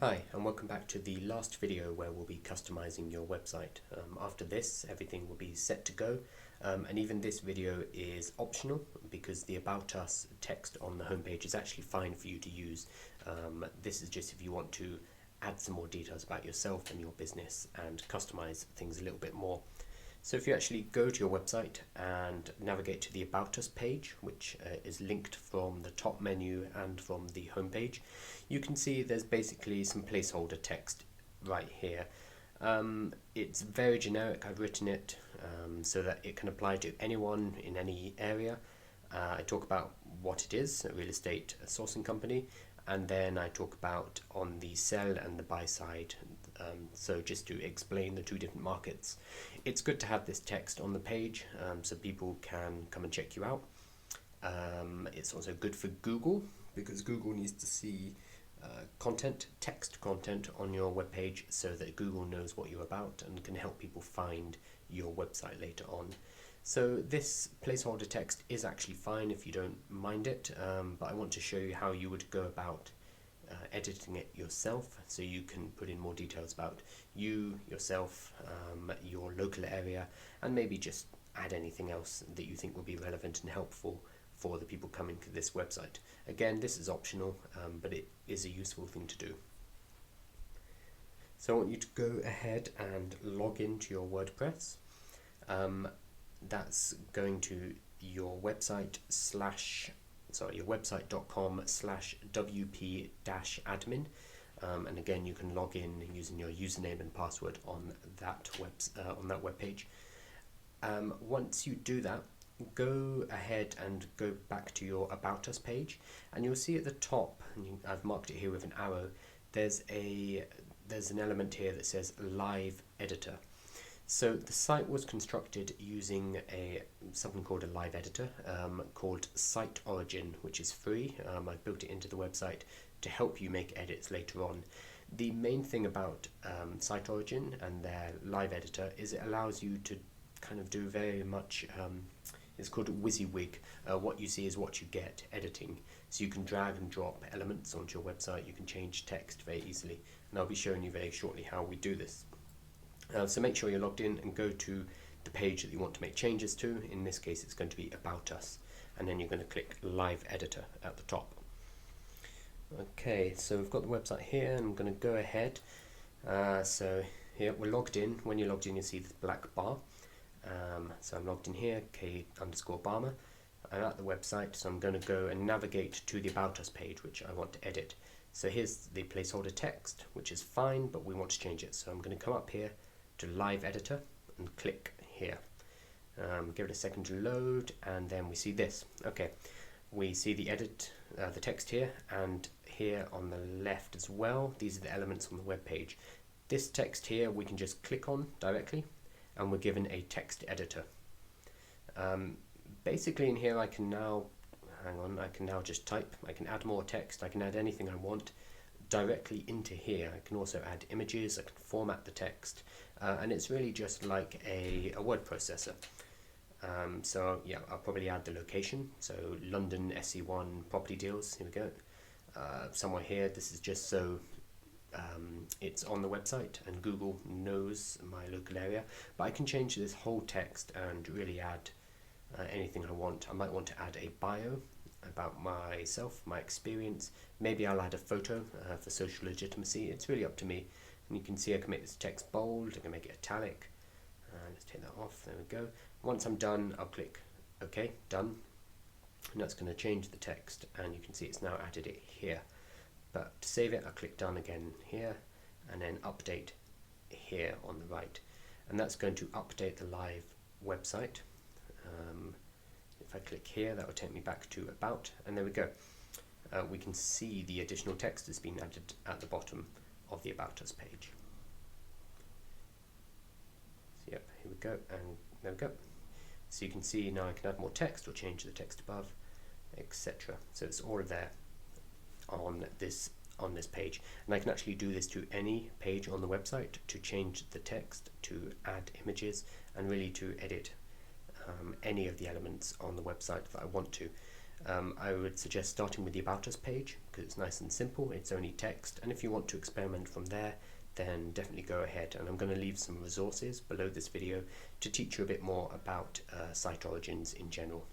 Hi, and welcome back to the last video where we'll be customizing your website. After this, everything will be set to go, and even this video is optional because the About Us text on the homepage is actually fine for you to use. This is just if you want to add some more details about yourself and your business and customize things a little bit more. So if you actually go to your website and navigate to the About Us page, which is linked from the top menu and from the home page, you can see there's basically some placeholder text right here. It's very generic. I've written it so that it can apply to anyone in any area. I talk about what it is, a real estate sourcing company, and then I talk about on the sell and the buy side. So just to explain the two different markets, it's good to have this text on the page so people can come and check you out. It's also good for Google because Google needs to see text content on your webpage so that Google knows what you're about and can help people find your website later on. So this placeholder text is actually fine if you don't mind it, but I want to show you how you would go about editing it yourself, so you can put in more details about you, yourself, your local area, and maybe just add anything else that you think will be relevant and helpful for the people coming to this website. Again, this is optional, but it is a useful thing to do. So I want you to go ahead and log into your WordPress. That's going to your website your website.com/wp-admin, and again you can log in using your username and password on that web page. Once you do that, go ahead and go back to your About Us page, and you'll see at the top, and I've marked it here with an arrow, there's an element here that says Live Editor. So the site was constructed using something called a live editor called Site Origin, which is free. I built it into the website to help you make edits later on. The main thing about Site Origin and their live editor is it allows you to kind of do very much, it's called WYSIWYG. What you see is what you get editing. So you can drag and drop elements onto your website, you can change text very easily, and I'll be showing you very shortly how we do this. So make sure you're logged in and go to the page that you want to make changes to. In this case it's going to be About Us, and then you're going to click Live Editor at the top. Okay, so we've got the website here, and I'm going to go ahead. So here we're logged in. When you're logged in, you see this black bar. So I'm logged in here, K_Barmer. I'm at the website, so I'm going to go and navigate to the About Us page, which I want to edit. So here's the placeholder text, which is fine, but we want to change it. So I'm going to come up here to Live Editor and click here. Give it a second to load, and then we see this. Okay, we see the the text here, and here on the left as well. These are the elements on the web page. This text here we can just click on directly, and we're given a text editor. Basically in here I can now just type, I can add more text, I can add anything I want directly into here. I can also add images, I can format the text, and it's really just like a word processor. So yeah, I'll probably add the location, so London SE1 property deals, here we go. Somewhere here, this is just so it's on the website and Google knows my local area, but I can change this whole text and really add anything I want. I might want to add a bio about myself, my experience. Maybe I'll add a photo for social legitimacy. It's really up to me. And you can see I can make this text bold, I can make it italic. Let's take that off, there we go. Once I'm done, I'll click OK, done. And that's going to change the text, and you can see it's now added it here. But to save it, I'll click done again here, and then update here on the right. And that's going to update the live website. If I click here, that will take me back to About, and there we go. We can see the additional text has been added at the bottom of the About Us page. So yep, here we go, and there we go. So you can see now I can add more text or change the text above, etc. So it's all there on this page, and I can actually do this to any page on the website to change the text, to add images, and really to edit any of the elements on the website that I want to. I would suggest starting with the About Us page because it's nice and simple, it's only text, and if you want to experiment from there, then definitely go ahead. And I'm going to leave some resources below this video to teach you a bit more about site origins in general.